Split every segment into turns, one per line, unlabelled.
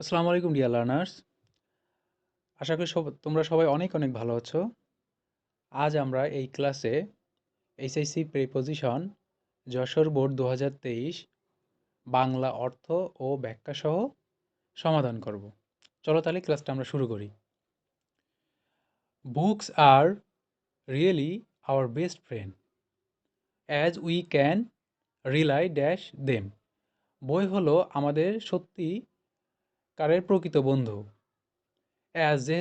আসসালামু আলাইকুম dear learners. আশা করি তোমরা সবাই অনেক অনেক ভালো আছো। আজ আমরা এই ক্লাসে HSC preposition Jessore board 2023 Bangla অর্থ ও ব্যাখ্যা সহ সমাধান করব। চলো তাহলে ক্লাসটা আমরা শুরু করি। Books are really our best friend as we can rely dash them. বই হলো আমাদের সত্যিকারের প্রকৃত বন্ধু। অ্যাজ যে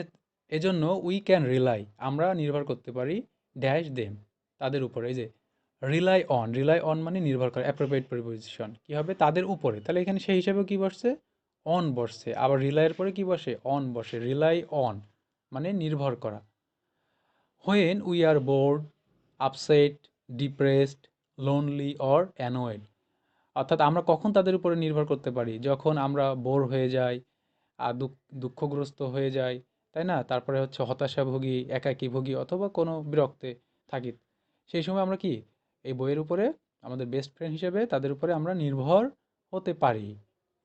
এজন্য উই ক্যান রিলাই আমরা নির্ভর করতে পারি ড্যাশ দেম তাদের উপরে। এই যে রিলাই অন মানে নির্ভর করে, অ্যাপ্রোপ্রিয়েট প্রিপোজিশন কি হবে তাদের উপরে, তাহলে এখানে সেই হিসাবে কি বসছে অন বসছে, আবার রিলাইয়ের পরে কি বসে অন বসে, রিলাই অন মানে নির্ভর করা। When we are board, upset, depressed, lonely or annoyed, অর্থাৎ আমরা কখন তাদের উপরে নির্ভর করতে পারি, যখন আমরা বোর হয়ে যাই আর দুঃখগ্রস্ত হয়ে যাই, তাই না? তারপরে হচ্ছে হতাশাভোগী, একাকী ভোগী অথবা কোনো বিরক্তে থাকি, সেই সময় আমরা কি এই বইয়ের উপরে আমাদের বেস্ট ফ্রেন্ড হিসেবে তাদের উপরে আমরা নির্ভর হতে পারি।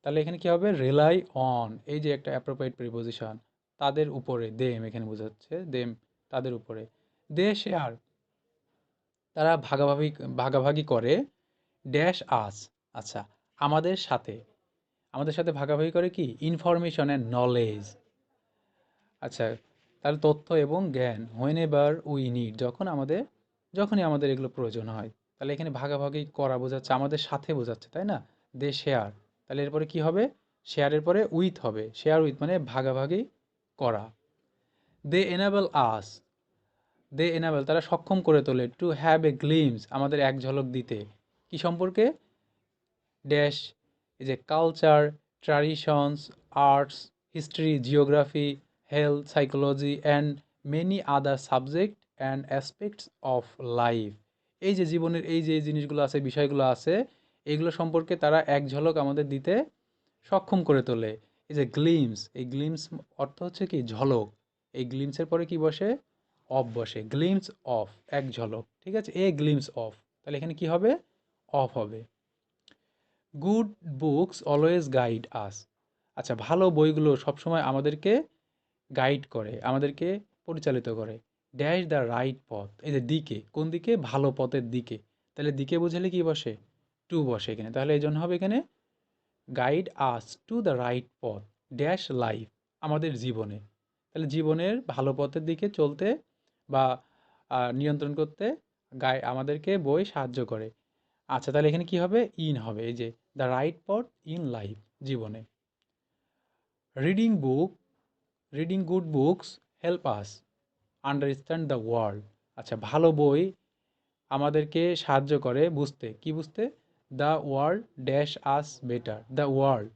তাহলে এখানে কি হবে রিলাই অন, এই যে একটা অ্যাপ্রোপ্রিয়েট প্রিপোজিশন, তাদের উপরে দেম এখানে বোঝাচ্ছে দেম তাদের উপরে। দে শেয়ার তারা ভাগাভাগি ভাগাভাগি করে ড্যাশ আস, আচ্ছা আমাদের সাথে, আমাদের সাথে ভাগাভাগি করে কি ইনফরমেশন অ্যান্ড নলেজ, আচ্ছা তাহলে তথ্য এবং জ্ঞান, হোয়েন এভার উই নিড যখনই আমাদের এগুলো প্রয়োজন হয়। তাহলে এখানে ভাগাভাগি করা বোঝাচ্ছে, আমাদের সাথে বোঝাচ্ছে, তাই না? দে শেয়ার, তাহলে এরপরে কি হবে শেয়ারের পরে উইথ হবে, শেয়ার উইথ মানে ভাগাভাগি করা। দে এনাবেল আস, দে এনাবেল তারা সক্ষম করে তোলে, টু হ্যাভ এ গ্লিমস আমাদের এক ঝলক দিতে, কি সম্পর্কে ড্যাশ, এই যে culture, traditions, arts, history, geography, health, psychology and many other subject and aspects of life, এই যে জীবনের এই যে জিনিসগুলো আছে, বিষয়গুলো আছে, এগুলো সম্পর্কে তারা এক ঝলক আমাদের দিতে সক্ষম করে তোলে। এই যে গ্লিমস, এই গ্লিমস অর্থ হচ্ছে কি ঝলক, এই গ্লিমসের পরে কি বসে অফ বসে, গ্লিমস অফ এক ঝলক, ঠিক আছে, এ গ্লিমস অফ, তাহলে এখানে কি হবে অফ হবে। গুড বুকস অলওয়েজ গাইড আস, আচ্ছা ভালো বইগুলো সবসময় আমাদেরকে গাইড করে, আমাদেরকে পরিচালিত করে ড্যাশ দ্য রাইট পথ, এই যে দিকে, কোন দিকে ভালো পথের দিকে, তাহলে দিকে বুঝালে কি বসে টু বসে এখানে, তাহলে এই জন্য হবে এখানে guide us to the right পথ ড্যাশ লাইফ আমাদের জীবনে, তাহলে জীবনের ভালো পথের দিকে চলতে বা নিয়ন্ত্রণ করতে আমাদেরকে বই সাহায্য করে। আচ্ছা তাহলে এখানে কি হবে ইন হবে, এই যে দ্য রাইট পথ ইন লাইফ জীবনে। Reading book, reading good books help us understand the world, আচ্ছা ভালো বই আমাদেরকে সাহায্য করে বুঝতে, কি বুঝতে the world dash us better, the world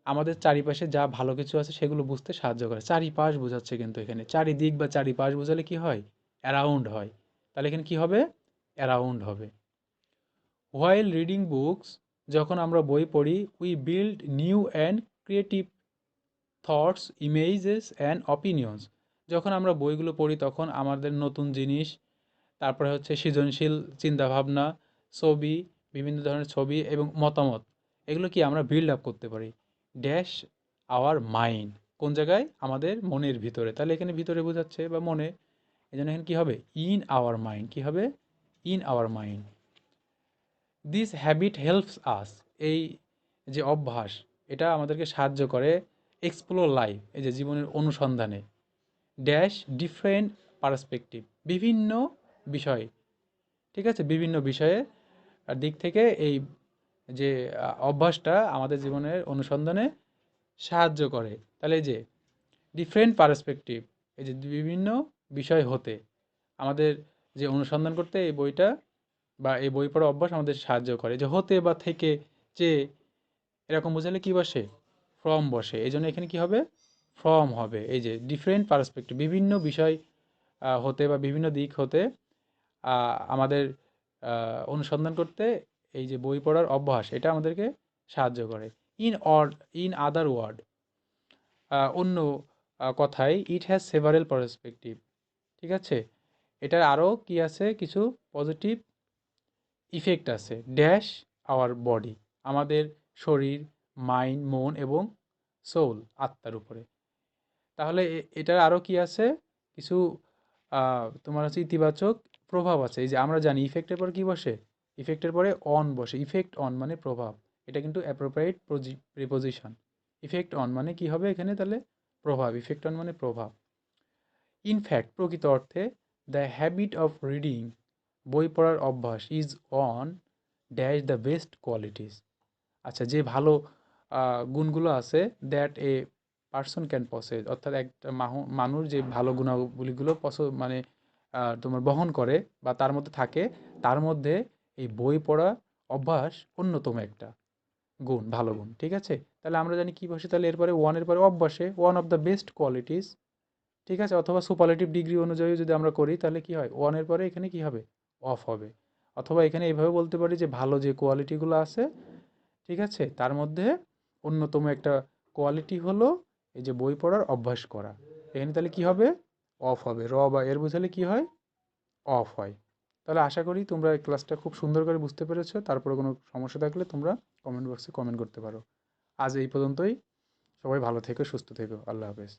আমাদের চারিপাশে যা ভালো কিছু আছে সেগুলো বুঝতে সাহায্য করে, চারিপাশ বোঝাচ্ছে কিন্তু এখানে, চারিদিক বা চারিপাশ বোঝালে কি হয় অ্যারাউন্ড হয়, তাহলে এখানে কি হবে অ্যারাউন্ড হবে। হোয়াইল রিডিং বুকস যখন আমরা বই পড়ি, we build new and creative thoughts, images and opinions, যখন আমরা বইগুলো পড়ি তখন আমাদের নতুন জিনিস, তারপরে হচ্ছে সৃজনশীল চিন্তাভাবনা, ছবি, বিভিন্ন ধরনের ছবি এবং মতামত, এগুলো কি আমরা বিল্ড আপ করতে পারি ড্যাশ আওয়ার মাইন্ড, কোন জায়গায় আমাদের মনের ভিতরে, তাহলে এখানে ভিতরে বোঝাচ্ছে বা মনে, এই জন্য এখানে কী হবে ইন আওয়ার মাইন্ড, কী হবে in our mind. This habit helps us, এই যে অভ্যাস এটা আমাদেরকে সাহায্য করে এক্সপ্লোর লাইফ, এই যে জীবনের অনুসন্ধানে ড্যাশ ডিফারেন্ট পার্সপেক্টিভ বিভিন্ন বিষয়, ঠিক আছে, বিভিন্ন বিষয়ের দিক থেকে এই যে অভ্যাসটা আমাদের জীবনের অনুসন্ধানে সাহায্য করে, তাহলে এই যে ডিফারেন্ট পার্সপেক্টিভ, এই যে বিভিন্ন বিষয় হতে আমাদের যে অনুসন্ধান করতে এই বইটা বা এই বই পড়া অভ্যাস আমাদের সাহায্য করে, যে হতে বা থেকে, যে এরকম বোঝালে কি বসে ফ্রম বসে, এই জন্য এখানে কি হবে ফ্রম হবে, এই যে ডিফারেন্ট পার্সপেক্টিভ বিভিন্ন বিষয় হতে বা বিভিন্ন দিক হতে আমাদের অনুসন্ধান করতে এই যে বই পড়ার অভ্যাস এটা আমাদেরকে সাহায্য করে। In or in other word, অন্য কথায় ইট হ্যাজ সেভারেল পার্সপেক্টিভ, ঠিক আছে, এটার আরও কি আছে কিছু পজিটিভ ইফেক্ট আছে ড্যাশ আওয়ার বডি আমাদের শরীর, মাইন্ড, মন এবং সোল, আত্মার উপরে। তাহলে এটার আরও কি আছে, কিছু তোমার হচ্ছে ইতিবাচক প্রভাব আছে। এই যে আমরা জানি ইফেক্টের পরে কি বসে, ইফেক্টের পরে অন বসে, ইফেক্ট অন মানে প্রভাব। এটা কিন্তু অ্যাপ্রোপ্রিয়েট প্রিপোজিশন। ইফেক্ট অন মানে কি হবে এখানে তাহলে, প্রভাব। ইফেক্ট অন মানে প্রভাব। ইনফ্যাক্ট প্রকৃত অর্থে দ্য হ্যাবিট অফ রিডিং, বই পড়ার অভ্যাস, is on dash the best qualities. আচ্ছা, যে ভালো গুণগুলো আছে, that a person can possess, অর্থাৎ একটা মানুষ যে ভালো গুণাবলীগুলো মানে তোমার বহন করে বা তার মধ্যে থাকে, তার মধ্যে এই বই পড়া অভ্যাস অন্যতম একটা গুণ, ভালো গুণ। ঠিক আছে, তাহলে আমরা জানি কি বসে, তাহলে এরপরে ওয়ানের পরে অফ বসে, one of the best qualities. ঠিক আছে, অথবা সুপারলেটিভ ডিগ্রি অনুযায়ী যদি আমরা করি তাহলে কি হয়, ওয়ানের পরে এখানে কি হবে, অফ হবে। অথবা এখানে এইভাবে বলতে পারি যে ভালো যে কোয়ালিটিগুলো আছে, ঠিক আছে, তার মধ্যে অন্যতম একটা কোয়ালিটি হলো এই যে বই পড়ার অভ্যাস করা। এখানে তাহলে কি হবে, অফ হবে। র বা এর বুঝালে কি হয়, অফ হয়। তাহলে আশা করি তোমরা এই ক্লাসটা খুব সুন্দর করে বুঝতে পেরেছো। তারপরে কোনো সমস্যা থাকলে তোমরা কমেন্ট বক্সে কমেন্ট করতে পারো। আজ এই পর্যন্তই। সবাই ভালো থেকো, সুস্থ থেকো। আল্লাহ হাফেজ।